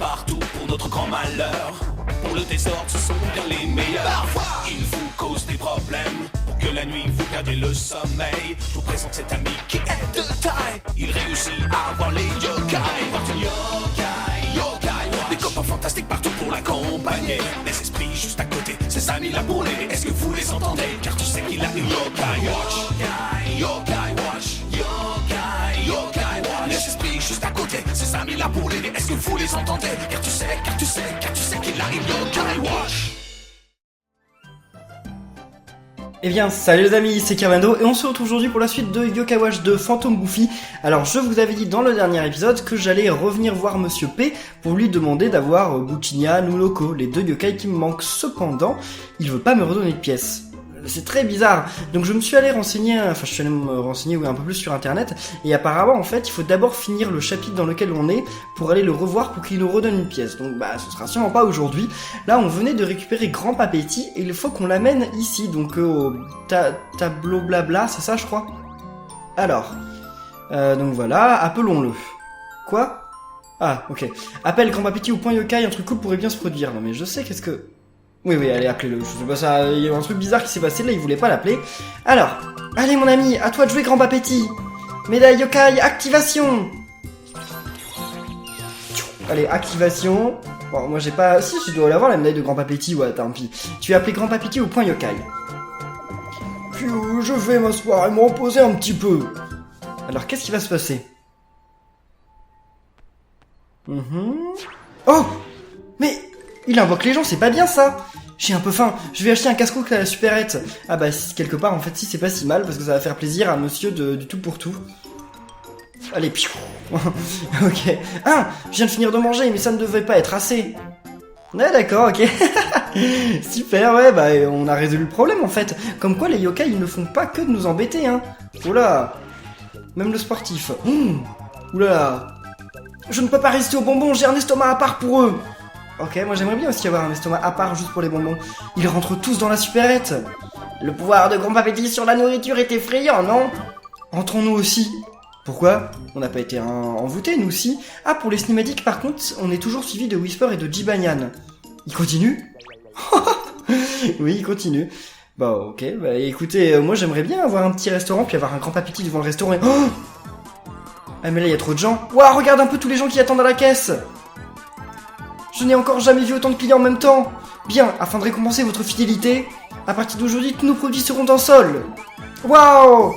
partout pour notre grand malheur. Pour le désordre, ce sont bien les meilleurs. Parfois, ils vous causent des problèmes. Pour que la nuit vous perdiez le sommeil, je vous présente cet ami qui est de taille. Il réussit à avoir les yokai. Porte une yokai, yokai watch. Des copains fantastiques partout pour l'accompagner. Des esprits juste à côté, ses amis là pour l'aider. Est-ce que vous les entendez? Car tu sais qu'il a une yokai watch. Yokai, yokai watch. Yokai, yokai watch. Les esprits juste à côté, ses amis là pour l'aider. Est-ce que vous les entendez? Car tu sais qu'il a une yokai watch. Eh bien, salut les amis, c'est Kervando et on se retrouve aujourd'hui pour la suite de Yokai Watch de Phantom Goofy. Alors, je vous avais dit dans le dernier épisode que j'allais revenir voir Monsieur P pour lui demander d'avoir Bouchinia ou Loco, les deux yokai qui me manquent. Cependant, il veut pas me redonner de pièces. C'est très bizarre. Donc je me suis allé renseigner, je suis allé me renseigner un peu plus sur internet, et apparemment en fait il faut d'abord finir le chapitre dans lequel on est pour aller le revoir pour qu'il nous redonne une pièce. Donc ce sera sûrement pas aujourd'hui. Là on venait de récupérer Grand Papéti et il faut qu'on l'amène ici, donc au tableau blabla, c'est ça je crois. Alors, donc voilà, appelons-le. Quoi? Ah ok. Appelle Grand Papéti au point yokai, un truc cool pourrait bien se produire. Non mais je sais qu'est-ce que... Oui, allez, appelez-le. Je sais pas ça, il y a eu un truc bizarre qui s'est passé là, il voulait pas l'appeler. Alors, allez mon ami, à toi de jouer Grand Papéti. Médaille yokai, activation. Allez, activation. Bon, moi j'ai pas... Si, je dois l'avoir la médaille de Grand Papéti, ouais, tant pis. Tu as appelé Grand Papéti au point yokai. Puis, je vais m'asseoir et me reposer un petit peu. Alors, qu'est-ce qui va se passer? Oh! Mais... il invoque les gens, c'est pas bien ça. J'ai un peu faim, je vais acheter un casse-croûte à la supérette. Ah bah si, quelque part en fait si c'est pas si mal parce que ça va faire plaisir à monsieur du tout pour tout. Allez, piou. Ok. Ah, je viens de finir de manger mais ça ne devait pas être assez. Ouais d'accord, ok. Super, ouais on a résolu le problème en fait. Comme quoi les yokai ils ne font pas que de nous embêter hein. Oula. Même le sportif. Oula. Je ne peux pas résister aux bonbons, j'ai un estomac à part pour eux. Ok, moi j'aimerais bien aussi avoir un estomac à part juste pour les bonbons. Ils rentrent tous dans la supérette. Le pouvoir de Grand Papéti sur la nourriture est effrayant, non? Entrons-nous aussi. Pourquoi? On n'a pas été envoûtés, nous aussi. Ah, pour les cinématiques, par contre, on est toujours suivi de Whisper et de Jibanyan. Il continue? Oui, il continue. Bah ok, écoutez, moi j'aimerais bien avoir un petit restaurant, puis avoir un Grand Papéti devant le restaurant et... Oh ah mais là il y a trop de gens. Waouh, regarde un peu tous les gens qui attendent à la caisse. Je n'ai encore jamais vu autant de clients en même temps. Bien, afin de récompenser votre fidélité, à partir d'aujourd'hui, tous nos produits seront en solde. Waouh!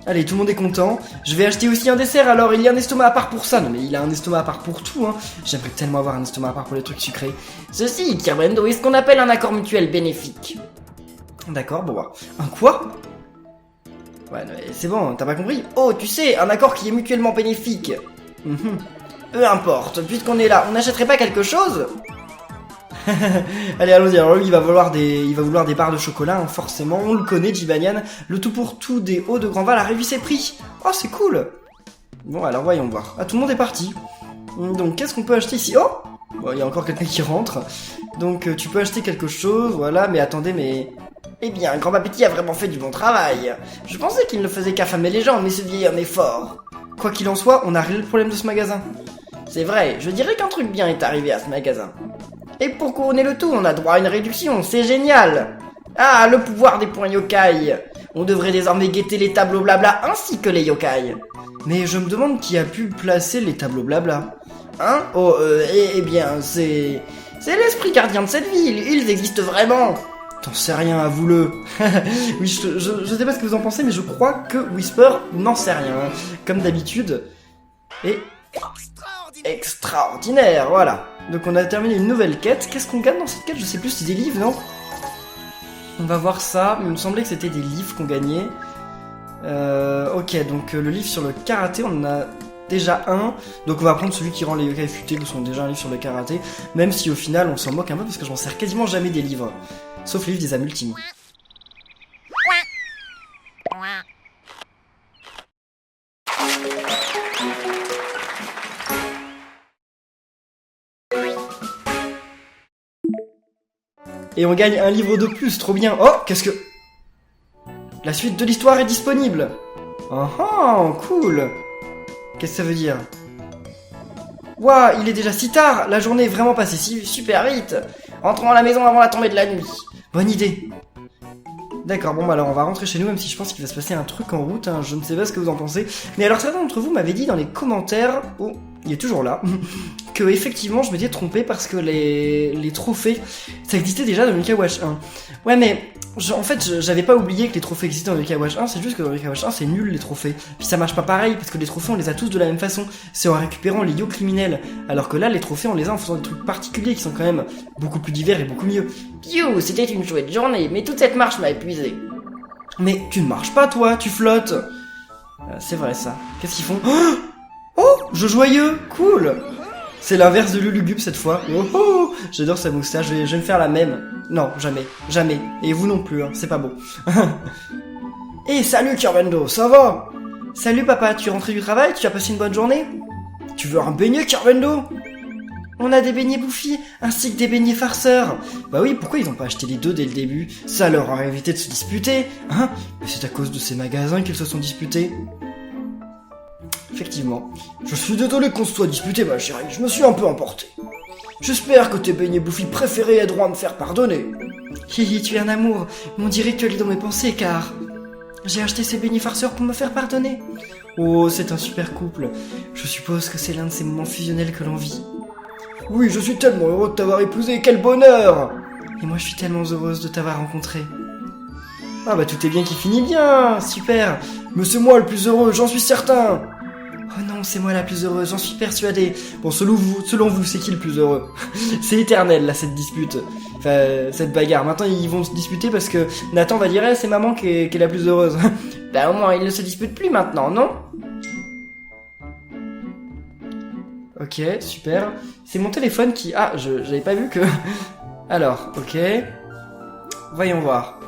Allez, tout le monde est content. Je vais acheter aussi un dessert, alors il y a un estomac à part pour ça. Non mais il a un estomac à part pour tout, hein. J'aimerais tellement avoir un estomac à part pour les trucs sucrés. Ceci, Kervando, est ce qu'on appelle un accord mutuel bénéfique. D'accord, bon bah. Un quoi? Ouais, c'est bon, t'as pas compris? Oh, tu sais, un accord qui est mutuellement bénéfique. Peu importe, puisqu'on est là, on n'achèterait pas quelque chose? Allez, allons-y. Alors lui, il va vouloir des barres de chocolat, hein, forcément. On le connaît, Jibanyan. Le tout pour tout des hauts de Grandval a réduit ses prix. Oh, c'est cool. Bon, alors voyons voir. Ah, tout le monde est parti. Donc, qu'est-ce qu'on peut acheter ici? Oh, bon, il y a encore quelqu'un qui rentre. Donc, tu peux acheter quelque chose, voilà. Mais attendez, mais... Eh bien, Grand Papéti a vraiment fait du bon travail. Je pensais qu'il ne faisait qu'affamer les gens, mais ce vieil homme est fort. Quoi qu'il en soit, on a réglé le problème de ce magasin. C'est vrai, je dirais qu'un truc bien est arrivé à ce magasin. Et pour couronner le tout, on a droit à une réduction, c'est génial. Ah, le pouvoir des points yokai. On devrait désormais guetter les tableaux blabla ainsi que les yokai. Mais je me demande qui a pu placer les tableaux blabla. Hein? Oh, eh bien, c'est l'esprit gardien de cette ville, ils existent vraiment. T'en sais rien, avoue-le. Oui, je sais pas ce que vous en pensez, mais je crois que Whisper n'en sait rien. Comme d'habitude. Et... extraordinaire, voilà. Donc on a terminé une nouvelle quête. Qu'est-ce qu'on gagne dans cette quête? Je sais plus, c'est des livres, non? On va voir ça, mais il me semblait que c'était des livres qu'on gagnait. Ok, donc le livre sur le karaté, on en a déjà un. Donc on va prendre celui qui rend les yokai futés, qui sont déjà un livre sur le karaté. Même si au final on s'en moque un peu, parce que je m'en sers quasiment jamais des livres. Sauf les livres des âmes ultimes. Et on gagne un livre de plus, trop bien. Oh, qu'est-ce que... La suite de l'histoire est disponible. Oh, cool. Qu'est-ce que ça veut dire? Ouah, il est déjà si tard. La journée est vraiment passée super vite. Entrons à la maison avant la tombée de la nuit. Bonne idée. D'accord, bon bah alors on va rentrer chez nous, même si je pense qu'il va se passer un truc en route, hein. Je ne sais pas ce que vous en pensez. Mais alors certains d'entre vous m'avaient dit dans les commentaires, oh, il est toujours là, que effectivement je m'étais trompé parce que les trophées, ça existait déjà dans Yokai Watch 1. Ouais mais, en fait j'avais pas oublié que les trophées existaient dans Yokai Watch 1, c'est juste que dans Yokai Watch 1 c'est nul les trophées. Puis ça marche pas pareil, parce que les trophées on les a tous de la même façon, c'est en récupérant les yo criminels. Alors que là les trophées on les a en faisant des trucs particuliers qui sont quand même beaucoup plus divers et beaucoup mieux. Piou, c'était une chouette journée, mais toute cette marche m'a épuisé. Mais tu ne marches pas toi, tu flottes. C'est vrai ça. Qu'est-ce qu'ils font? Oh, jeu joyeux, cool. C'est l'inverse de Lulugub cette fois. Oh, oh, j'adore sa moustache, je vais me faire la même. Non, jamais, jamais. Et vous non plus, hein, c'est pas beau. Eh, salut Kirvendo, ça va? Salut papa, tu es rentré du travail? Tu as passé une bonne journée? Tu veux un beignet Kirvendo? On a des beignets bouffis, ainsi que des beignets farceurs. Bah oui, pourquoi ils ont pas acheté les deux dès le début? Ça leur aurait évité de se disputer, hein? Mais c'est à cause de ces magasins qu'ils se sont disputés. Effectivement. Je suis désolé qu'on se soit disputé, ma chérie, je me suis un peu emporté. J'espère que tes beignets bouffis préférés aideront à me faire pardonner. Hihi, tu es un amour, mais on dirait que tu es dans mes pensées, car... J'ai acheté ces beignets farceurs pour me faire pardonner. Oh, c'est un super couple. Je suppose que c'est l'un de ces moments fusionnels que l'on vit. Oui, je suis tellement heureux de t'avoir épousé, quel bonheur! Et moi je suis tellement heureuse de t'avoir rencontré. Ah bah tout est bien qui finit bien, super! Mais c'est moi le plus heureux, j'en suis certain! Oh non, c'est moi la plus heureuse, j'en suis persuadée. Bon, selon vous, c'est qui le plus heureux? C'est éternel là, cette dispute. Enfin, cette bagarre. Maintenant ils vont se disputer parce que Nathan va dire, c'est maman qui est la plus heureuse. Bah au moins ils ne se disputent plus maintenant, non? Ok, super. C'est mon téléphone qui... Ah, j'avais pas vu que... Alors, ok. Voyons voir.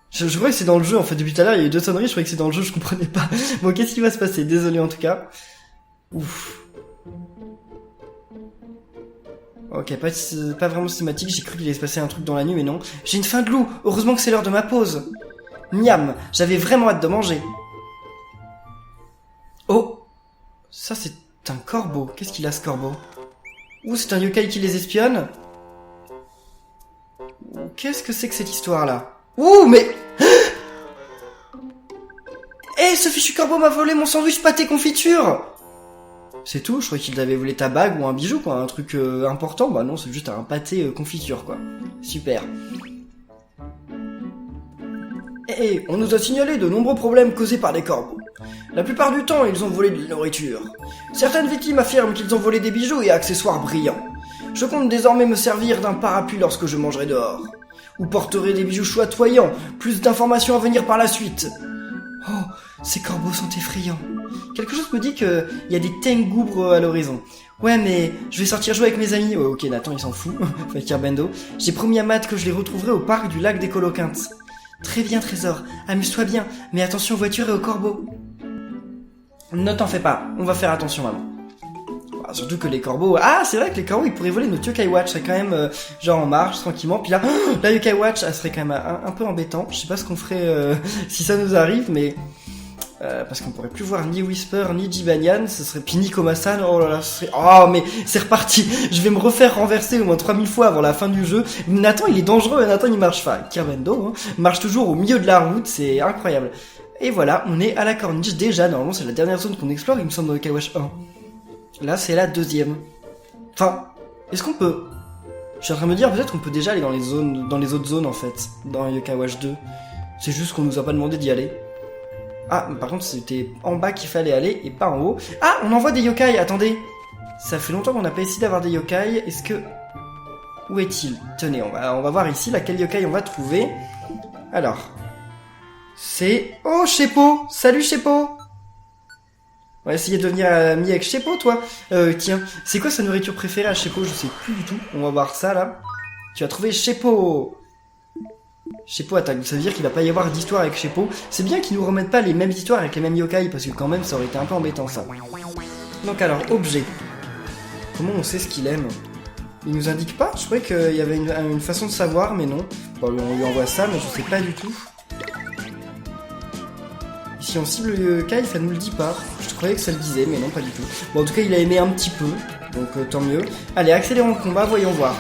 Je crois que c'est dans le jeu, en fait. Depuis tout à l'heure, il y a eu 2 sonneries, je croyais que c'est dans le jeu, je comprenais pas. Bon, qu'est-ce qui va se passer? Désolé, en tout cas. Ouf. Ok, pas vraiment systématique, j'ai cru qu'il allait se passer un truc dans la nuit, mais non. J'ai une faim de loup, heureusement que c'est l'heure de ma pause. Miam, j'avais vraiment hâte de manger. Oh, ça c'est un corbeau. Qu'est-ce qu'il a ce corbeau? Ouh, c'est un yokai qui les espionne. Qu'est-ce que c'est que cette histoire-là? Ouh, mais... Eh, ce fichu corbeau m'a volé mon sandwich pâté confiture. C'est tout, je croyais qu'il avait volé ta bague ou un bijou, quoi, un truc important. Bah non, c'est juste un pâté confiture, quoi. Super. Eh, on nous a signalé de nombreux problèmes causés par des corbeaux. La plupart du temps, ils ont volé de la nourriture. Certaines victimes affirment qu'ils ont volé des bijoux et accessoires brillants. Je compte désormais me servir d'un parapluie lorsque je mangerai dehors. Ou porterai des bijoux chatoyants. Plus d'informations à venir par la suite. Oh, ces corbeaux sont effrayants. Quelque chose me dit qu'il y a des tengoubres à l'horizon. Ouais, mais je vais sortir jouer avec mes amis. Oh, ok, Nathan, il s'en fout. Enfin, Kirvendo. J'ai promis à Matt que je les retrouverai au parc du lac des Coloquintes. Très bien, Trésor. Amuse-toi bien. Mais attention aux voitures et aux corbeaux. Ne t'en fais pas. On va faire attention, maman. Surtout que les corbeaux... Ah, c'est vrai que les corbeaux, ils pourraient voler notre Yokai Watch. Ça serait quand même, genre, en marche, tranquillement. Puis là, la Yokai Watch, elle serait quand même un peu embêtant. Je sais pas ce qu'on ferait si ça nous arrive, mais... parce qu'on pourrait plus voir ni Whisper, ni Jibanyan. Ce serait... Puis Nikoma-san, oh là là, ce serait... Oh, mais c'est reparti. Je vais me refaire renverser au moins 3000 fois avant la fin du jeu. Nathan, il est dangereux. Nathan, il marche pas. Kirvendo, hein, marche toujours au milieu de la route. C'est incroyable. Et voilà, on est à la corniche. Déjà, normalement, c'est la dernière zone qu'on explore, il me semble, dans Yokai Watch 1. Là, c'est la 2e. Enfin, est-ce qu'on peut... Je suis en train de me dire, peut-être qu'on peut déjà aller dans les autres zones, en fait, dans Yokai Watch 2. C'est juste qu'on nous a pas demandé d'y aller. Ah, par contre, c'était en bas qu'il fallait aller, et pas en haut. Ah, on envoie des yokai, attendez. Ça fait longtemps qu'on n'a pas essayé d'avoir des yokai. Est-ce que... Où est-il? Tenez, on va voir ici, laquelle yokai on va trouver. Alors... C'est... Oh, Sheppo! Salut, Sheppo! On va essayer de devenir ami avec Sheppo, toi. Tiens, c'est quoi sa nourriture préférée à Sheppo? Je sais plus du tout. On va voir ça, là. Tu as trouvé Sheppo. Sheppo attaque. Ça veut dire qu'il va pas y avoir d'histoire avec Sheppo. C'est bien qu'ils nous remettent pas les mêmes histoires avec les mêmes yokai, parce que quand même, ça aurait été un peu embêtant, ça. Donc alors, objet. Comment on sait ce qu'il aime? Il nous indique pas? Je croyais qu'il y avait une façon de savoir, mais non. Bon, on lui envoie ça, mais je sais pas du tout. Si on cible le yokai, ça nous le dit pas. Je croyais que ça le disait, mais non, pas du tout. Bon, en tout cas, il a aimé un petit peu, donc tant mieux. Allez, accélérons le combat, voyons voir.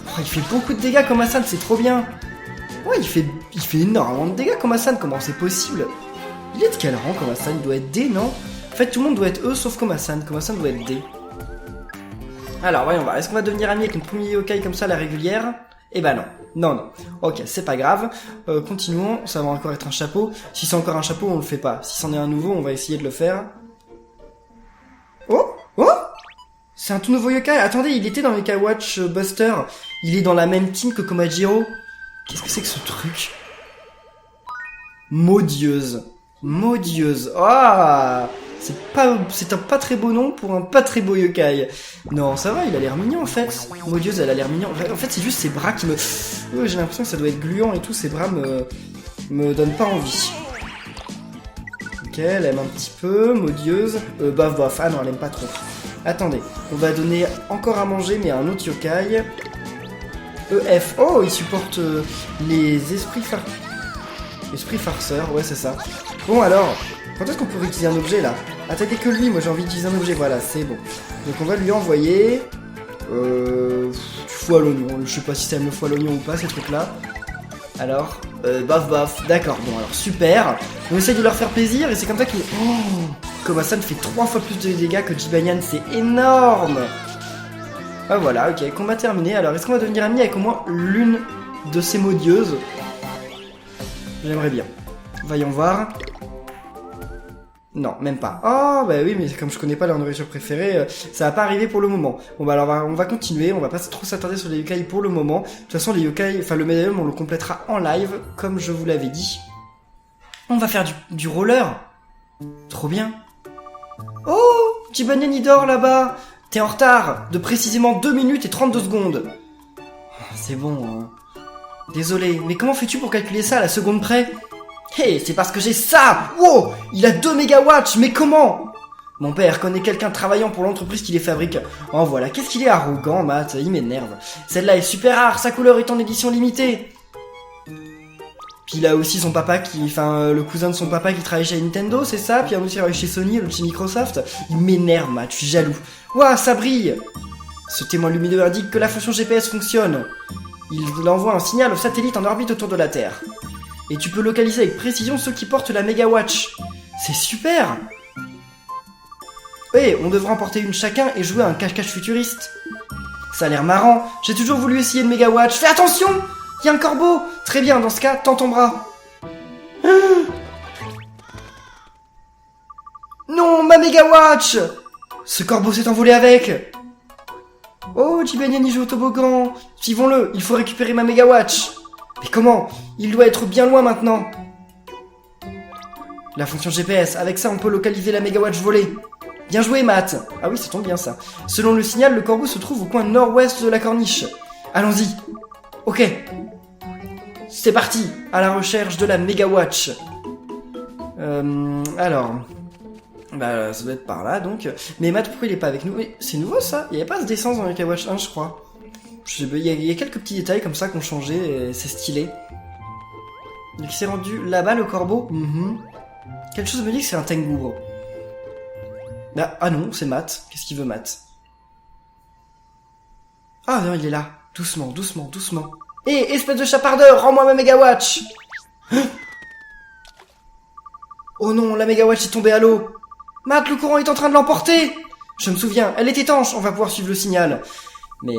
Oh, il fait beaucoup de dégâts comme Hassan, c'est trop bien. Ouais, il fait énormément de dégâts comme Hassan, comment c'est possible? Il est de quel rang comme Hassan? Il doit être D, non? En fait, tout le monde doit être E, sauf comme Hassan doit être D. Alors, voyons voir, est-ce qu'on va devenir ami avec une premier yokai comme ça, la régulière? Eh ben non. Non. Ok, c'est pas grave. Continuons, ça va encore être un chapeau. Si c'est encore un chapeau, on le fait pas. Si c'en est un nouveau, on va essayer de le faire. Oh! C'est un tout nouveau yokai. Attendez, il était dans Yokai Watch Buster. Il est dans la même team que Komajiro. Qu'est-ce que c'est que ce truc? Maudieuse. Ah! C'est un pas très beau nom pour un pas très beau yokai. Non, ça va, il a l'air mignon en fait. Maudieuse, elle a l'air mignon. En fait, c'est juste ses bras qui me... j'ai l'impression que ça doit être gluant et tout, ses bras me donnent pas envie. Ok, elle aime un petit peu, Maudieuse. Bof. Ah non, elle aime pas trop. Attendez, on va donner encore à manger, mais à un autre yokai. EF. Oh, il supporte les esprits farceurs, ouais, c'est ça. Bon alors... Quand est-ce qu'on peut utiliser un objet là? Attaquez que lui, moi j'ai envie d'utiliser un objet, voilà, c'est bon. Donc on va lui envoyer... du foie à l'oignon, je sais pas si ça aime le foie à l'oignon ou pas ces trucs là. Alors, bof, d'accord, bon alors super. On essaye de leur faire plaisir et c'est comme ça qu'il... Oh, Komasan fait 3 fois plus de dégâts que Jibanyan, c'est énorme. Ah voilà, ok, combat terminé. Alors est-ce qu'on va devenir amis avec au moins l'une de ces maudieuses? J'aimerais bien. Voyons voir. Non, même pas. Oh, bah oui, mais comme je connais pas leur nourriture préférée, ça va pas arriver pour le moment. Bon, bah alors on va continuer, on va pas trop s'attarder sur les yokai pour le moment. De toute façon, les yokai, enfin le médaillon, on le complétera en live, comme je vous l'avais dit. On va faire du roller. Trop bien. Oh, Jibanyan il dort là-bas. T'es en retard de précisément 2 minutes et 32 secondes. C'est bon, hein. Désolé, mais comment fais-tu pour calculer ça à la seconde près? Hey, c'est parce que j'ai ça! Wow! Il a 2 mégawatts, mais comment? Mon père connaît quelqu'un travaillant pour l'entreprise qui les fabrique. Oh voilà, qu'est-ce qu'il est arrogant, Matt, il m'énerve. Celle-là est super rare, sa couleur est en édition limitée. Puis il a aussi son papa le cousin de son papa qui travaille chez Nintendo, c'est ça? Puis il a aussi travaillé chez Sony, l'autre chez Microsoft. Il m'énerve, Matt, je suis jaloux. Ouah, ça brille! Ce témoin lumineux indique que la fonction GPS fonctionne. Il envoie un signal au satellite en orbite autour de la Terre. Et tu peux localiser avec précision ceux qui portent la Megawatch. C'est super! Ouais, on devra en porter une chacun et jouer à un cache-cache futuriste. Ça a l'air marrant, j'ai toujours voulu essayer de Megawatch. Fais attention! Il y a un corbeau! Très bien, dans ce cas, tends ton bras. Non, ma Megawatch! Ce corbeau s'est envolé avec. Oh, Jibanyan y joue au toboggan. Suivons-le, il faut récupérer ma Megawatch. Mais comment? Il doit être bien loin maintenant. La fonction GPS, avec ça on peut localiser la Megawatch volée. Bien joué, Matt. Ah oui, ça tombe bien ça. Selon le signal, le corbeau se trouve au coin nord-ouest de la corniche. Allons-y. Ok. C'est parti, à la recherche de la Megawatch. Alors... Bah, ça doit être par là, donc... Mais Matt, pourquoi il est pas avec nous? Mais c'est nouveau, ça? Il y avait pas ce d'essence dans Yokai Watch 1, je crois. Il y a quelques petits détails comme ça qui ont changé, et c'est stylé. Il s'est rendu là-bas, le corbeau. Quelque chose me dit que c'est un Tengu, bro. Bah, ah non, c'est Matt. Qu'est-ce qu'il veut, Matt? Ah non, il est là. Doucement, doucement, doucement. Hé, espèce de chapardeur, rends-moi ma Megawatch! Oh non, la Megawatch est tombée à l'eau. Matt, le courant est en train de l'emporter. Je me souviens, elle est étanche, on va pouvoir suivre le signal. Mais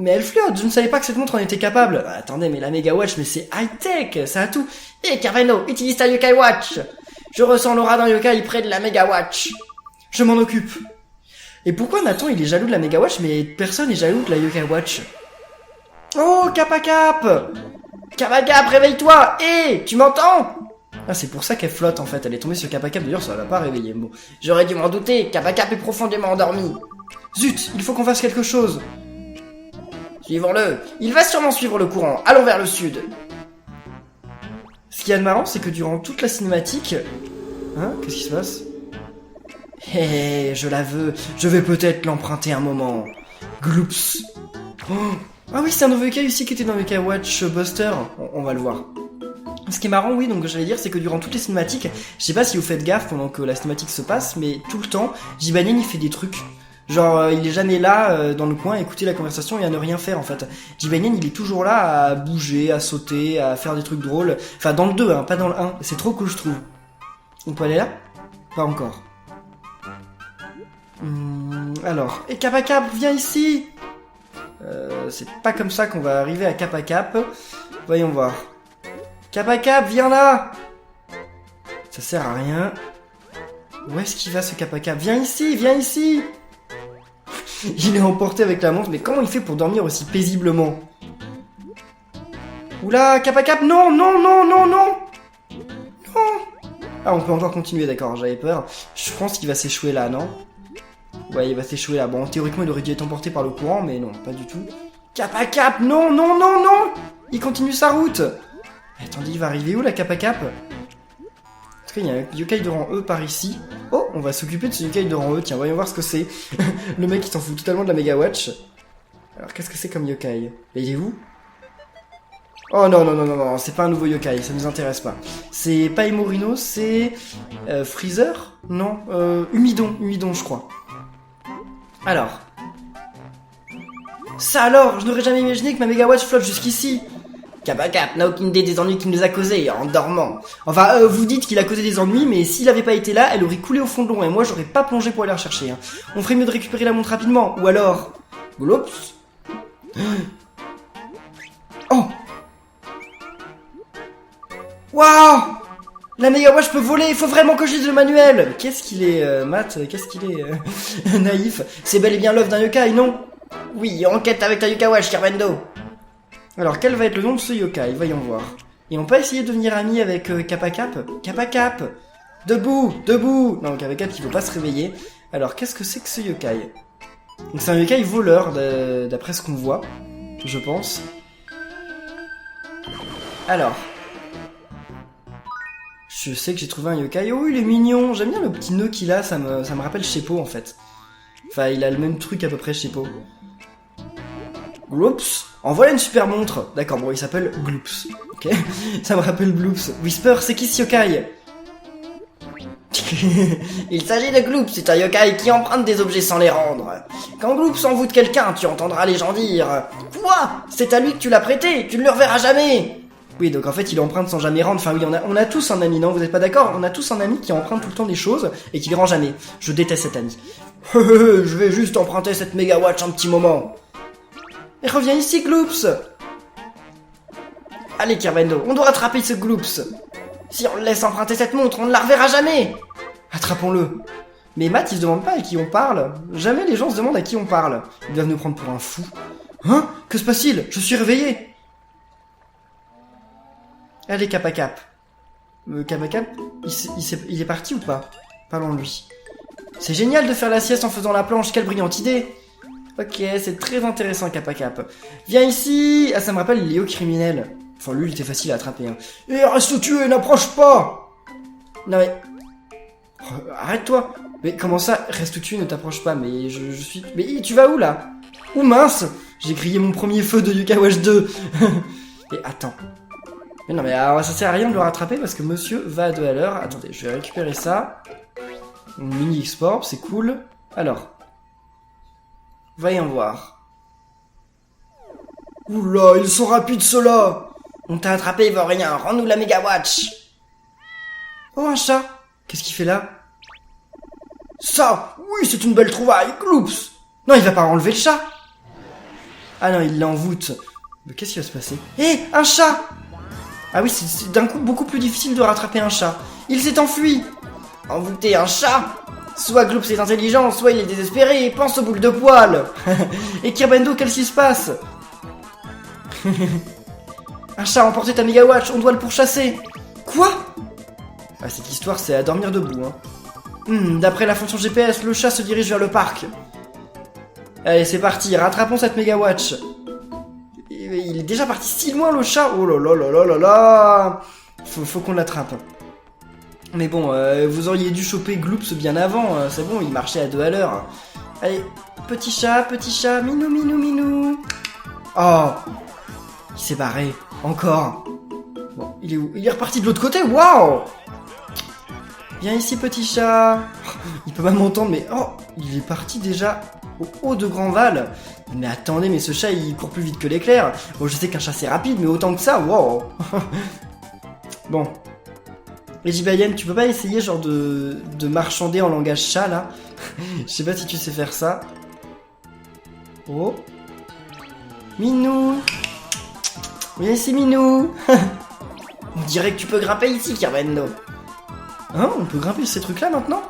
elle flotte, je ne savais pas que cette montre en était capable. Attendez, mais la Megawatch, mais c'est high-tech, ça a tout. Hé, Carreno, utilise ta Yokai Watch. Je ressens l'aura d'un yokai près de la Megawatch. Je m'en occupe. Et pourquoi Nathan, il est jaloux de la Megawatch, mais personne n'est jaloux de la Yokai Watch? Oh, Kappa Cap! Kappa Cap, réveille-toi! Hé, tu m'entends? Ah, c'est pour ça qu'elle flotte, en fait. Elle est tombée sur Kappa Cap, d'ailleurs, ça l'a pas réveillé. Bon. J'aurais dû m'en douter, Kappa Cap est profondément endormi. Zut, il faut qu'on fasse quelque chose. Suivons-le. Il va sûrement suivre le courant. Allons vers le sud. Ce qu'il y a de marrant, c'est que durant toute la cinématique... Hein? Qu'est-ce qui se passe? Hé, je la veux. Je vais peut-être l'emprunter un moment. Gloops. Oh. Ah oui, c'est un nouveau yokai aussi qui était dans Yokai Watch Buster. On va le voir. Ce qui est marrant, oui, donc j'allais dire, c'est que durant toutes les cinématiques, je sais pas si vous faites gaffe pendant que la cinématique se passe, mais tout le temps, Jibanyan il fait des trucs. Genre, il est jamais là dans le coin à écouter la conversation et à ne rien faire en fait. Jibanyan il est toujours là à bouger, à sauter, à faire des trucs drôles. Enfin, dans le 2, hein, pas dans le 1. C'est trop cool, je trouve. On peut aller là? Pas encore. Alors, et Kappa Cap, viens ici! C'est pas comme ça qu'on va arriver à Kappa Cap. Voyons voir. Kappa Cap, viens là! Ça sert à rien. Où est-ce qu'il va ce Kappa Cap? Viens ici, viens ici! Il est emporté avec la montre, mais comment il fait pour dormir aussi paisiblement? Oula, Kappa Cap, non, non, non, non, non! Non! Ah, on peut encore continuer, d'accord, j'avais peur. Je pense qu'il va s'échouer là, non? Ouais, il va s'échouer là. Bon, théoriquement, il aurait dû être emporté par le courant, mais non, pas du tout. Kappa Cap, non, non, non, non! Il continue sa route! Attendez, il va arriver où, la Kappa Cap? Est-ce qu'il y a un yokai de rang E par ici? Oh, on va s'occuper de ce yokai de rang E. Tiens, voyons voir ce que c'est. Le mec, il s'en fout totalement de la Mega Watch. Alors, qu'est-ce que c'est comme yokai? Et il est où? Oh non, non, non, non, non, c'est pas un nouveau yokai, ça nous intéresse pas. C'est pas Emorino, c'est... Freezer? Non, Humidon, je crois. Alors. Ça alors, je n'aurais jamais imaginé que ma Mega Watch flotte jusqu'ici. Kappa Cap n'a aucune idée des ennuis qu'il nous a causés en dormant. Enfin, vous dites qu'il a causé des ennuis, mais s'il avait pas été là, elle aurait coulé au fond de l'eau et moi j'aurais pas plongé pour aller la chercher. Hein. On ferait mieux de récupérer la montre rapidement, ou alors... Oups. Oh. Waouh! La Mega Watch peut voler, il faut vraiment que je lise le manuel. Qu'est-ce qu'il est, Matt? Qu'est-ce qu'il est naïf? C'est bel et bien l'œuvre d'un yokai, non? Oui, enquête avec ta Yuka Watch, Kerbendo. Alors, quel va être le nom de ce yokai? Voyons voir. Et on peut essayer de devenir ami avec Kappa Cap? Kappa Cap! Debout! Debout! Non, Kappa Cap, il veut pas se réveiller. Alors, qu'est-ce que c'est que ce yokai? Donc, c'est un yokai voleur, d'après ce qu'on voit, je pense. Alors... Je sais que j'ai trouvé un yokai. Oh, il est mignon! J'aime bien le petit nœud qu'il a, ça me rappelle Sheppo, en fait. Enfin, il a le même truc à peu près Sheppo. Gloops, en voilà une super montre. D'accord, bon, il s'appelle Gloops. Ok, ça me rappelle Gloops. Whisper, c'est qui ce yokai? Il s'agit de Gloops, c'est un yokai qui emprunte des objets sans les rendre. Quand Gloops envoûte quelqu'un, tu entendras les gens dire « Quoi? C'est à lui que tu l'as prêté, tu ne le reverras jamais !» Oui, donc en fait, il emprunte sans jamais rendre. Enfin oui, on a tous un ami, non? Vous êtes pas d'accord? On a tous un ami qui emprunte tout le temps des choses et qui les rend jamais. Je déteste cet ami. Je vais juste emprunter cette Mega Watch un petit moment. Et reviens ici, Gloops! Allez, Kerbendo, on doit rattraper ce Gloops. Si on le laisse emprunter cette montre, on ne la reverra jamais. Attrapons-le. Mais Matt, il se demande pas à qui on parle. Jamais les gens se demandent à qui on parle. Ils doivent nous prendre pour un fou. Hein? Que se passe-t-il? Je suis réveillé. Allez, Kappa Cap. Kappa Cap, il est parti ou pas? Parlons de lui. C'est génial de faire la sieste en faisant la planche, quelle brillante idée! Ok, c'est très intéressant, Kappa Cap. Viens ici! Ah, ça me rappelle Léo criminel. Enfin, lui, il était facile à attraper. Hein. Et reste tué, n'approche pas! Non mais... Arrête-toi! Mais comment ça, reste tué, ne t'approche pas? Mais je suis... Mais tu vas où, là? Oh mince! J'ai grillé mon premier feu de Yuka Watch 2! Et attends... Mais non mais alors, ça sert à rien de le rattraper parce que monsieur va à 2 à l'heure. Attendez, je vais récupérer ça. Mini export, c'est cool. Alors. Voyons voir. Oula, ils sont rapides ceux-là. On t'a attrapé, il veut rien. Rends-nous la Mega Watch. Oh, un chat. Qu'est-ce qu'il fait là? Ça, oui, c'est une belle trouvaille, Gloops. Non, il va pas enlever le chat. Ah non, il l'envoûte. Mais qu'est-ce qui va se passer? Hé, un chat. Ah oui, c'est d'un coup beaucoup plus difficile de rattraper un chat. Il s'est enfui. Envoûter un chat? Soit Gloops est intelligent, soit il est désespéré. Pense aux boules de poils. Et Kerbendo, qu'est-ce qui se passe? Un chat a emporté ta Mega Watch, on doit le pourchasser. Quoi? Ah, cette histoire, c'est à dormir debout. Hein. D'après la fonction GPS, le chat se dirige vers le parc. Allez, c'est parti, rattrapons cette Mega Watch. Il est déjà parti si loin le chat. Oh là là là là là là. Faut qu'on l'attrape. Mais bon, vous auriez dû choper Gloops bien avant. C'est bon, il marchait à 2 à l'heure. Allez, petit chat, minou, minou, minou. Oh, il s'est barré. Encore. Bon, Il est où? Il est reparti de l'autre côté, waouh! Viens ici, petit chat. Il peut pas m'entendre, mais oh, il est parti déjà au haut de Grandval. Mais attendez, mais ce chat, il court plus vite que l'éclair. Bon, je sais qu'un chat, c'est rapide, mais autant que ça, wow. Bon. Et Jibayen, tu peux pas essayer, genre, de marchander en langage chat, là? Je sais pas si tu sais faire ça. Oh. Minou. Viens ici, Minou. On dirait que tu peux grimper ici, Kirvendo. Hein, on peut grimper ces trucs-là maintenant?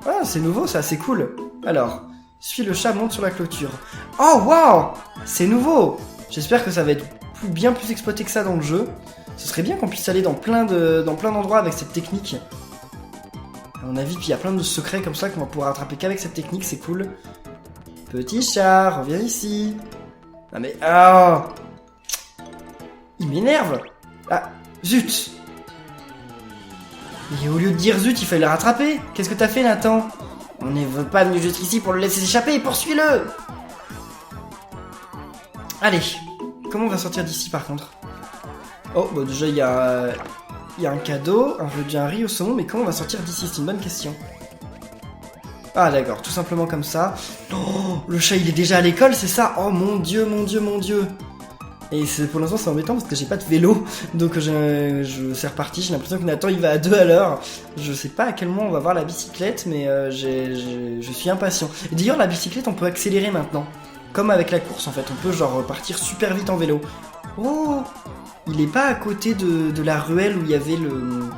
Ah, c'est nouveau, ça, c'est cool. Alors, suis le chat, monte sur la clôture. Oh, waouh! C'est nouveau! J'espère que ça va être bien plus exploité que ça dans le jeu. Ce serait bien qu'on puisse aller dans plein d'endroits avec cette technique. À mon avis, puis il y a plein de secrets comme ça qu'on va pouvoir attraper qu'avec cette technique, c'est cool. Petit chat, reviens ici. Ah mais... Oh! Il m'énerve! Ah, zut! Et au lieu de dire zut, il fallait le rattraper. Qu'est-ce que t'as fait, Nathan? On n'est pas venu jusqu'ici pour le laisser s'échapper, poursuis-le! Allez, comment on va sortir d'ici par contre? Oh, bah déjà il y a un cadeau, un riz au saumon, mais comment on va sortir d'ici? C'est une bonne question. Ah d'accord, tout simplement comme ça. Oh, le chat il est déjà à l'école, c'est ça? Oh mon dieu, mon dieu, mon dieu! Et pour l'instant c'est embêtant parce que j'ai pas de vélo, donc c'est reparti, j'ai l'impression que Nathan il va à 2 à l'heure. Je sais pas à quel moment on va voir la bicyclette, mais je suis impatient. Et d'ailleurs la bicyclette on peut accélérer maintenant, comme avec la course en fait, on peut genre partir super vite en vélo. Oh, il est pas à côté de la ruelle où il y avait le...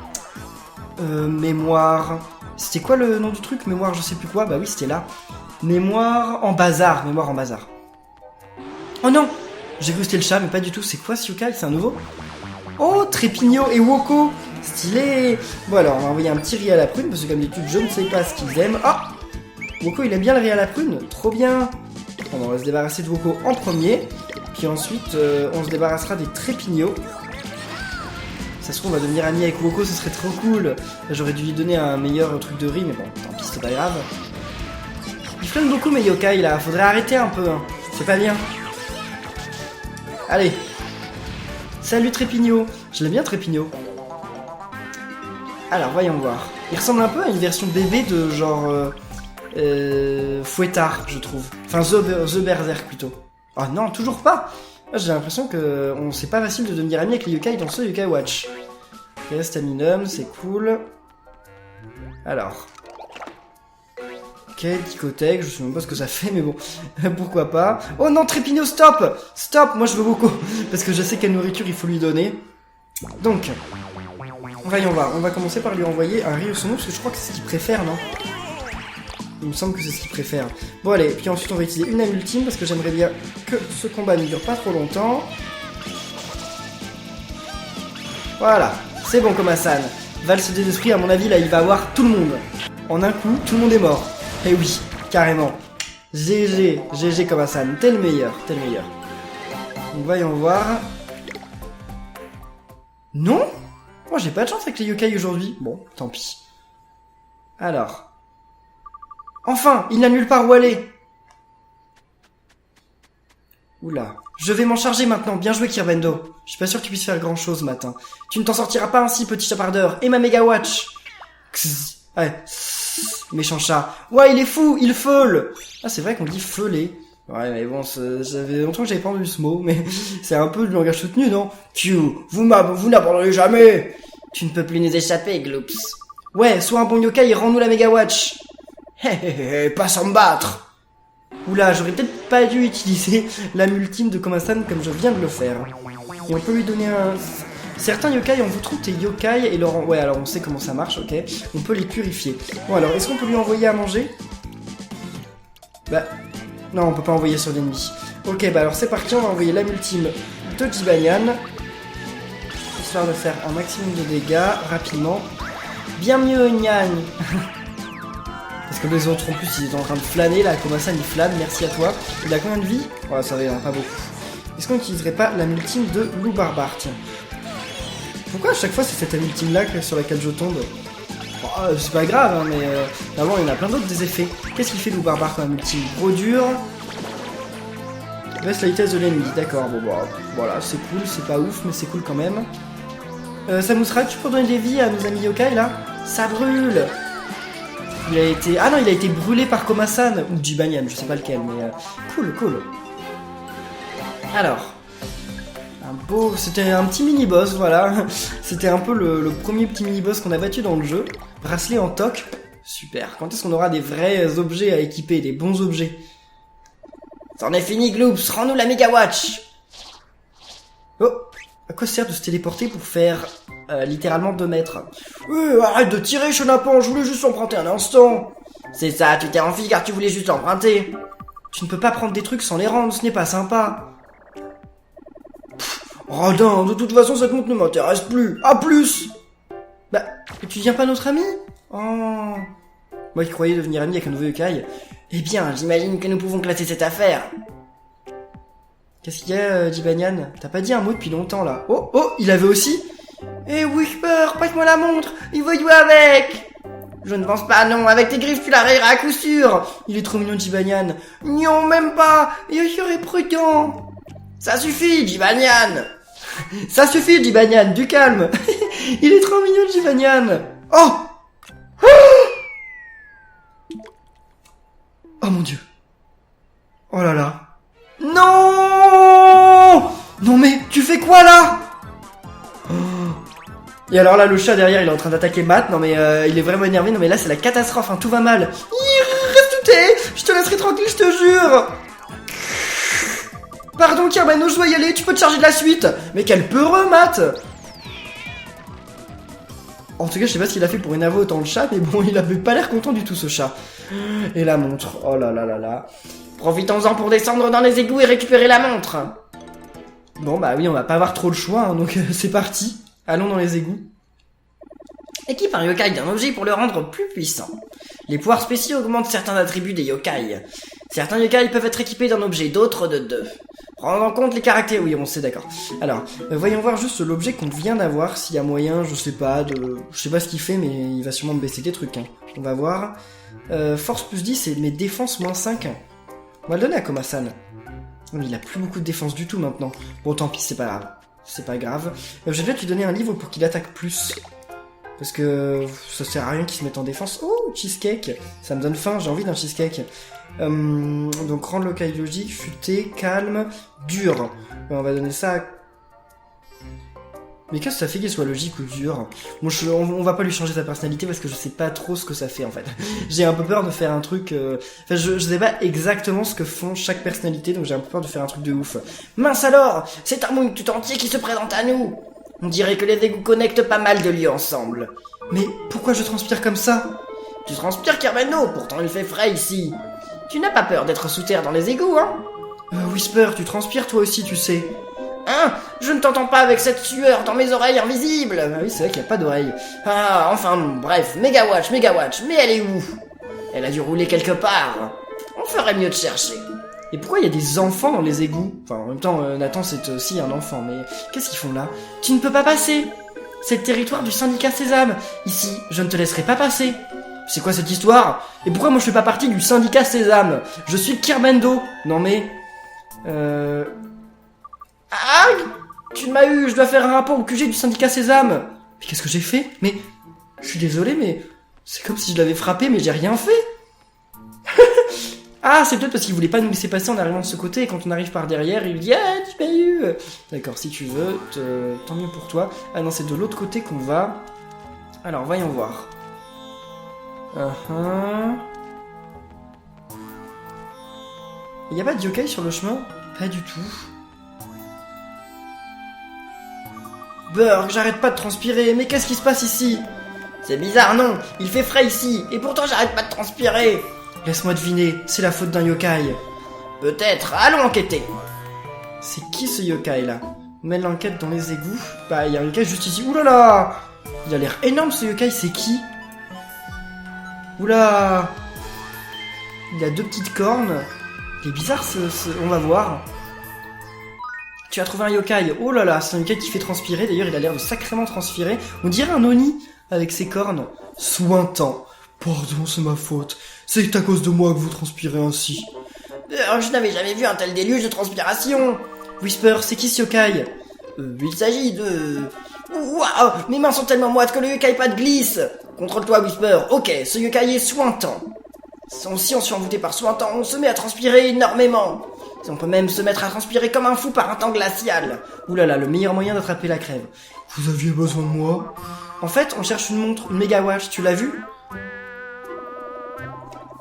mémoire... C'était quoi le nom du truc? Mémoire je sais plus quoi, bah oui c'était là. Mémoire en bazar, mémoire en bazar. Oh non! J'ai cru que c'était le chat, mais pas du tout. C'est quoi ce yokai? C'est un nouveau? Oh, Trépigno et Woko! Stylé! Bon alors, on va envoyer un petit riz à la prune, parce que comme d'habitude, je ne sais pas ce qu'ils aiment. Ah! Woko, il aime bien le riz à la prune. Trop bien! Bon, on va se débarrasser de Woko en premier. Puis ensuite, on se débarrassera des Trépignos. Ça se trouve, on va devenir amis avec Woko, ce serait trop cool. J'aurais dû lui donner un meilleur truc de riz, mais bon, tant pis, c'est pas grave. Il flânne beaucoup mes yokai, là. Faudrait arrêter un peu, hein. C'est pas bien. Allez. Salut Trépigno. Je l'aime bien Trépigno. Alors voyons voir. Il ressemble un peu à une version bébé de genre Fouettard, je trouve. Enfin The Berserk plutôt. Oh non, toujours pas. J'ai l'impression que c'est pas facile de devenir ami avec les yokai dans ce Yokai Watch. Ok, Staminum, c'est cool. Alors. Ok, Dicotech, je sais même pas ce que ça fait, mais bon, pourquoi pas. Oh non, Trépigno, stop! Stop, moi je veux beaucoup, parce que je sais quelle nourriture il faut lui donner. Donc, voyons voir, on va commencer par lui envoyer un riz au saumon, parce que je crois que c'est ce qu'il préfère, non? Il me semble que c'est ce qu'il préfère. Bon allez, puis ensuite on va utiliser une âme ultime, parce que j'aimerais bien que ce combat ne dure pas trop longtemps. Voilà, c'est bon comme Hassan. Valse des esprits, à mon avis, là il va avoir tout le monde. En un coup, tout le monde est mort. Eh oui, carrément. GG, GG comme Hassan, t'es le meilleur, t'es le meilleur. Donc voyons voir. Non? Moi j'ai pas de chance avec les yokai aujourd'hui. Bon, tant pis. Alors. Enfin, il n'a nulle part où aller. Oula. Je vais m'en charger maintenant, bien joué Kirvendo. Je suis pas sûr que tu puisses faire grand chose ce matin. Tu ne t'en sortiras pas ainsi, petit chapardeur. Et ma méga watch. Ouais. Méchant chat. Ouais, il est fou, il feule. Ah, c'est vrai qu'on dit feuler. Ouais, mais bon, j'avais longtemps que j'avais pas entendu ce mot, mais c'est un peu du langage soutenu, non? Q, vous n'abandonnerez jamais. Tu ne peux plus nous échapper, Gloops. Ouais, sois un bon yokai et rends-nous la méga watch. Hé hé hé, pas sans me battre. Oula, j'aurais peut-être pas dû utiliser l'âme ultime de Komasan comme je viens de le faire. Et on peut lui donner un... Certains yokai, on vous trouve tes yokai et leur... Ouais, alors on sait comment ça marche, ok. On peut les purifier. Bon, alors, est-ce qu'on peut lui envoyer à manger? Bah... Non, on peut pas envoyer sur l'ennemi. Ok, bah alors c'est parti, on va envoyer l'âme ultime de Jibanyan. Histoire de faire un maximum de dégâts, rapidement. Bien mieux, Nyan. Parce que les autres, en plus, ils étaient en train de flâner, là. Komasan, il flâne, merci à toi. Il a combien de vie? Ouais, ça va, il en a pas beaucoup. Est-ce qu'on n'utiliserait pas l'âme ultime de Loup Barbare, tiens? Pourquoi à chaque fois c'est cette âme ultime là sur laquelle je tombe? Bon, c'est pas grave, hein, mais d'abord il y en a plein d'autres des effets. Qu'est-ce qu'il fait Loup Barbare comme âme ultime? Gros dur. Baisse la vitesse de l'ennemi, d'accord, bon bah voilà, c'est cool, c'est pas ouf, mais c'est cool quand même. Samusra, tu peux donner des vies à nos amis yokai là? Ça brûle! Il a été... Ah non, il a été brûlé par Komasan, ou Jibanyan, je sais pas lequel, mais... Cool. Alors... C'était un petit mini-boss, voilà. C'était un peu le premier petit mini-boss qu'on a battu dans le jeu. Bracelet en toc. Super. Quand est-ce qu'on aura des vrais objets à équiper, des bons objets? C'en est fini, Gloops, rends-nous la Mega Watch. Oh! À quoi sert de se téléporter pour faire littéralement 2 mètres? Arrête de tirer, chenapan, je voulais juste emprunter un instant. C'est ça, tu t'es enfuie car tu voulais juste emprunter. Tu ne peux pas prendre des trucs sans les rendre, ce n'est pas sympa. Radin, de toute façon cette montre ne m'intéresse plus. À plus. Bah, tu viens pas notre ami? Oh. Moi qui croyais devenir ami avec un nouveau yokai. Eh bien, j'imagine que nous pouvons classer cette affaire. Qu'est-ce qu'il y a, Jibanyan? T'as pas dit un mot depuis longtemps là. Oh, il avait aussi? Eh Whisper, passe-moi la montre, il veut jouer avec. Je ne pense pas, non, avec tes griffes tu la rayeras à coup sûr. Il est trop mignon, Jibanyan. Non, même pas, il serait prudent. Ça suffit, Jibanyan. Ça suffit, Jibanyan, du calme. Il est trop mignon, Jibanyan. Oh! Oh mon dieu. Oh là là. Non! Non mais, tu fais quoi là? Et alors là, le chat derrière, il est en train d'attaquer Matt. Non mais, il est vraiment énervé. Non mais là, c'est la catastrophe, hein, tout va mal. Reste tout je te laisserai tranquille, je te jure. Pardon, Kirmano, je dois y aller, tu peux te charger de la suite. Mais quel peureux, Matt. En tout cas, je sais pas ce qu'il a fait pour énerver autant le chat, mais bon, il avait pas l'air content du tout, ce chat. Et la montre, oh là là là là. Profitons-en pour descendre dans les égouts et récupérer la montre. Bon bah oui, on va pas avoir trop le choix, hein, donc c'est parti. Allons dans les égouts. Équipe un yokai d'un objet pour le rendre plus puissant. Les pouvoirs spéciaux augmentent certains attributs des yokai. Certains yokai peuvent être équipés d'un objet, d'autres de 2. Prendre en compte les caractères... Oui, on sait, d'accord. Alors, voyons voir juste l'objet qu'on vient d'avoir, s'il y a moyen, je sais pas ce qu'il fait, mais il va sûrement me baisser des trucs. Hein. On va voir. Force plus 10 et mes défenses moins 5. On va le donner à Komasan. Mais il a plus beaucoup de défense du tout maintenant. Bon, tant pis, c'est pas grave. C'est pas grave. Je vais peut-être lui donner un livre pour qu'il attaque plus. Parce que ça sert à rien qu'il se mette en défense. Oh, cheesecake. Ça me donne faim, j'ai envie d'un cheesecake. Donc rendre le yokai logique, futé, calme, dur. On va donner ça à... Mais qu'est-ce que ça fait qu'il soit logique ou dur? Bon, on va pas lui changer sa personnalité parce que je sais pas trop ce que ça fait en fait. J'ai un peu peur de faire un truc... Enfin, je sais pas exactement ce que font chaque personnalité, donc j'ai un peu peur de faire un truc de ouf. Mince alors, c'est un monde tout entier qui se présente à nous. On dirait que les égouts connectent pas mal de lieux ensemble. Mais pourquoi je transpire comme ça? Tu transpires, Kirmano, pourtant il fait frais ici. Tu n'as pas peur d'être sous terre dans les égouts, hein? Whisper, tu transpires toi aussi, tu sais. Hein? Je ne t'entends pas avec cette sueur dans mes oreilles invisibles. Ah oui, c'est vrai qu'il n'y a pas d'oreille. Ah, enfin, bref, Mega Watch, mais elle est où? Elle a dû rouler quelque part. On ferait mieux de chercher. Et pourquoi il y a des enfants dans les égouts? Enfin, en même temps, Nathan c'est aussi un enfant, mais qu'est-ce qu'ils font là? Tu ne peux pas passer. C'est le territoire du syndicat Sésame. Ici, je ne te laisserai pas passer. C'est quoi cette histoire? Et pourquoi moi je fais pas partie du syndicat Sésame? Je suis Kirmando. Non mais... Ah! Tu m'as eu, je dois faire un rapport au QG du syndicat Sésame. Mais qu'est-ce que j'ai fait? Mais... Je suis désolé, mais... C'est comme si je l'avais frappé, mais j'ai rien fait. Ah, c'est peut-être parce qu'il voulait pas nous laisser passer en arrivant de ce côté, et quand on arrive par derrière, il dit « Ah, tu m'as eu !» D'accord, si tu veux, tant mieux pour toi. Ah non, c'est de l'autre côté qu'on va. Alors, voyons voir. Il y a pas de yokai sur le chemin? Pas du tout. Burg, j'arrête pas de transpirer, mais qu'est-ce qui se passe ici? C'est bizarre, non? Il fait frais ici, et pourtant j'arrête pas de transpirer. Laisse-moi deviner, c'est la faute d'un yokai. Peut-être, allons enquêter. C'est qui ce yokai là? On mène l'enquête dans les égouts. Bah, il y a un yokai juste ici. Oulala! Il a l'air énorme ce yokai, c'est qui? Oula! Il a 2 petites cornes. Il est bizarre on va voir. Tu as trouvé un yokai. Oh là là, c'est un yokai qui fait transpirer. D'ailleurs, il a l'air de sacrément transpirer. On dirait un Oni avec ses cornes. Sointant. Pardon, c'est ma faute. C'est à cause de moi que vous transpirez ainsi. Je n'avais jamais vu un tel déluge de transpiration. Whisper, c'est qui ce yokai? Il s'agit de... Waouh, mes mains sont tellement moites que le yokai pad glisse. Contrôle-toi, Whisper. Ok, ce yokai est sointant. Si on se fait envoûter par sointant, on se met à transpirer énormément. On peut même se mettre à transpirer comme un fou par un temps glacial. Ouh là là, le meilleur moyen d'attraper la crève. Vous aviez besoin de moi? En fait, on cherche une montre, une Megawatch, tu l'as vue?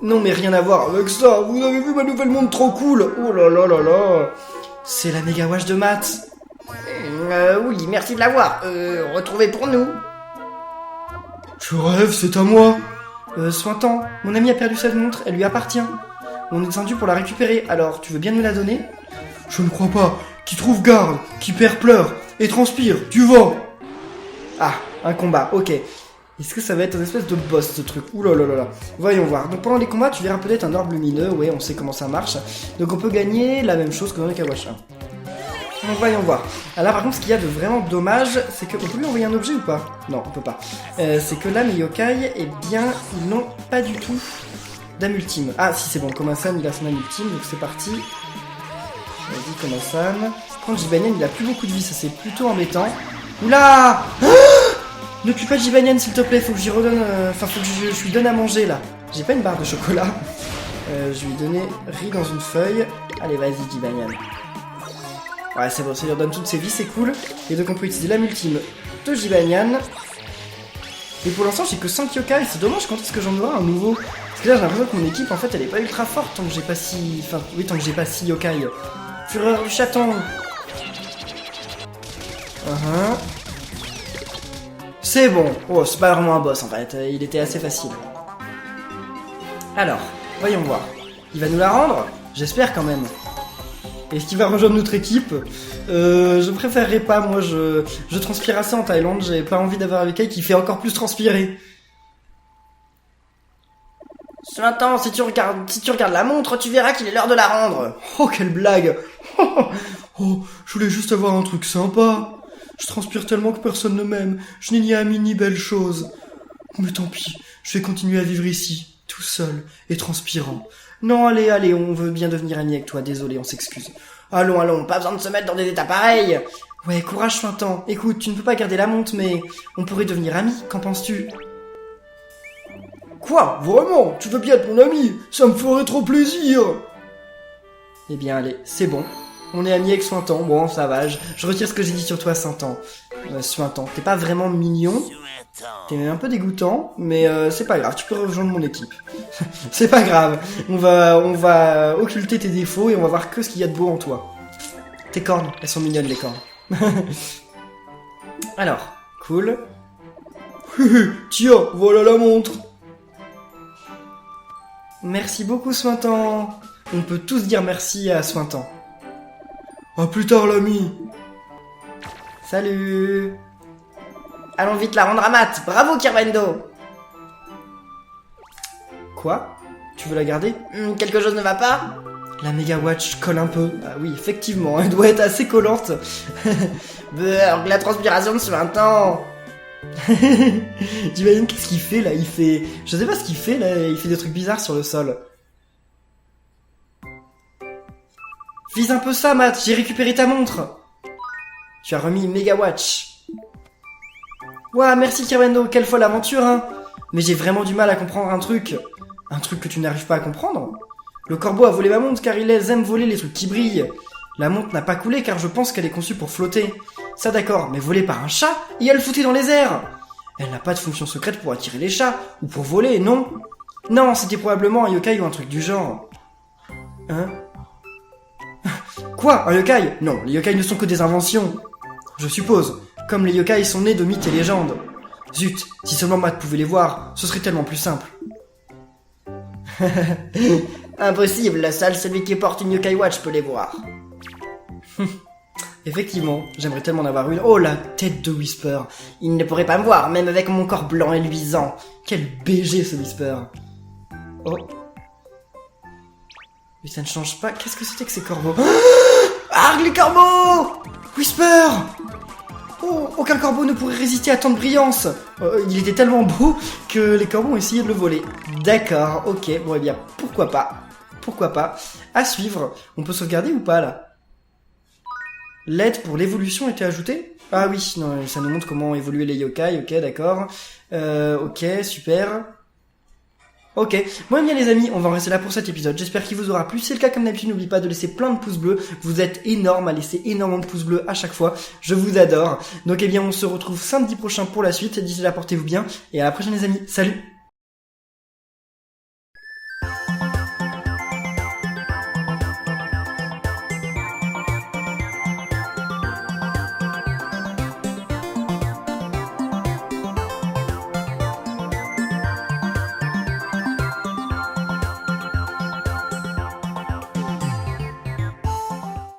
Non mais rien à voir avec ça, vous avez vu ma nouvelle montre trop cool? Oh là là là là. C'est la Megawatch de Matt. Oui, merci de l'avoir. Retrouvez pour nous. Je rêve, c'est à moi. Sointant, mon ami a perdu cette montre, elle lui appartient. On est descendu pour la récupérer, alors tu veux bien nous la donner? Je ne crois pas. Qui trouve garde, qui perd pleure et transpire, tu vas. Ah, un combat, ok. Est-ce que ça va être une espèce de boss ce truc? Ouh là là là là. Voyons voir. Donc pendant les combats, tu verras peut-être un orbe lumineux, ouais, on sait comment ça marche. Donc on peut gagner la même chose que dans les Kawacha. Donc voyons voir. Alors par contre, ce qu'il y a de vraiment dommage, c'est qu'on peut lui envoyer un objet ou pas? Non, on peut pas. C'est que là, mes yokai, eh bien, ils n'ont pas du tout d'âme ultime. Ah si, c'est bon, Komasan, il a son âme ultime, donc c'est parti. Vas-y, Komasan. Par contre, Jibanyan, il a plus beaucoup de vie, ça c'est plutôt embêtant. Oula! Ne tue pas Jibanyan, s'il te plaît, faut que j'y redonne... Enfin, faut que je lui donne à manger, là. J'ai pas une barre de chocolat. Je lui ai donné riz dans une feuille. Allez, vas-y, Jibanyan. Ouais, c'est bon, ça lui redonne toutes ses vies, c'est cool. Et donc on peut utiliser l'âme ultime de Jibanyan. Et pour l'instant, j'ai que 5 yokai, c'est dommage, quand est-ce que j'en aurai un nouveau? Parce que là, j'ai l'impression que mon équipe, en fait, elle est pas ultra forte tant que j'ai pas 6... Enfin, oui, tant que j'ai pas 6 yokai. Fureur du chaton. C'est bon. Oh, c'est pas vraiment un boss, en fait. Il était assez facile. Alors, voyons voir. Il va nous la rendre? J'espère quand même. Est-ce qu'il va rejoindre notre équipe? Je préférerais pas, moi je transpire assez en Thaïlande, j'ai pas envie d'avoir un yokai qui fait encore plus transpirer. Attends, si tu regardes la montre, tu verras qu'il est l'heure de la rendre. Oh, quelle blague. Oh, je voulais juste avoir un truc sympa. Je transpire tellement que personne ne m'aime, je n'ai ni amis ni belle chose. Mais tant pis, je vais continuer à vivre ici, tout seul et transpirant. Non, allez, on veut bien devenir amis avec toi, désolé, on s'excuse. Allons, pas besoin de se mettre dans des états pareils. Ouais, courage, Sointant. Écoute, tu ne peux pas garder la montre, mais on pourrait devenir amis, qu'en penses-tu? Quoi? Vraiment? Tu veux bien être mon ami? Ça me ferait trop plaisir. Eh bien, allez, c'est bon. On est amis avec Sointant, bon, ça va, je retire ce que j'ai dit sur toi, Sointant. Sointant, t'es pas vraiment mignon. T'es même un peu dégoûtant, mais c'est pas grave, tu peux rejoindre mon équipe. C'est pas grave, on va occulter tes défauts et on va voir que ce qu'il y a de beau en toi. Tes cornes, elles sont mignonnes les cornes. Alors, cool. Tiens, voilà la montre. Merci beaucoup, Sointant. On peut tous dire merci à Sointant. À plus tard, l'ami. Salut. Allons vite la rendre à Matt. Bravo, Kirvendo. Quoi? Tu veux la garder? Quelque chose ne va pas? La Megawatch colle un peu. Ah oui, effectivement, elle doit être assez collante. Burg, la transpiration de Sointant. T'imagines qu'est-ce qu'il fait là? Il fait... Je sais pas ce qu'il fait là, il fait des trucs bizarres sur le sol. Vise un peu ça, Matt, j'ai récupéré ta montre. Tu as remis une Megawatch. Ouah, merci Kirwendo, quelle fois l'aventure, hein. Mais j'ai vraiment du mal à comprendre un truc. Un truc que tu n'arrives pas à comprendre? Le corbeau a volé ma montre car il aime voler les trucs qui brillent. La montre n'a pas coulé car je pense qu'elle est conçue pour flotter. Ça d'accord, mais volée par un chat et elle foutait dans les airs. Elle n'a pas de fonction secrète pour attirer les chats, ou pour voler, non? Non, c'était probablement un yokai ou un truc du genre. Hein? Quoi? Un yokai? Non, les yokai ne sont que des inventions. Je suppose, comme les yokai sont nés de mythes et légendes. Zut, si seulement Matt pouvait les voir, ce serait tellement plus simple. Impossible, seul celui qui porte une yokai watch peut les voir. Effectivement, j'aimerais tellement en avoir une. Oh, la tête de Whisper. Il ne pourrait pas me voir, même avec mon corps blanc et luisant. Quel BG ce Whisper. Oh. Mais ça ne change pas. Qu'est-ce que c'était que ces corbeaux? Arg, les corbeaux! Whisper! Oh, aucun corbeau ne pourrait résister à tant de brillance. Il était tellement beau que les corbeaux ont essayé de le voler. D'accord, ok, bon eh bien, pourquoi pas. Pourquoi pas. À suivre. On peut sauvegarder ou pas, là? L'aide pour l'évolution était ajoutée. Ah oui, non, ça nous montre comment évoluer les yokai, ok, d'accord. Ok, super. Ok, bon bien les amis, on va en rester là pour cet épisode, j'espère qu'il vous aura plu, si c'est le cas comme d'habitude, n'oubliez pas de laisser plein de pouces bleus, vous êtes énormes à laisser énormément de pouces bleus à chaque fois, je vous adore. Donc eh bien on se retrouve samedi prochain pour la suite, d'ici là portez-vous bien, et à la prochaine les amis, salut.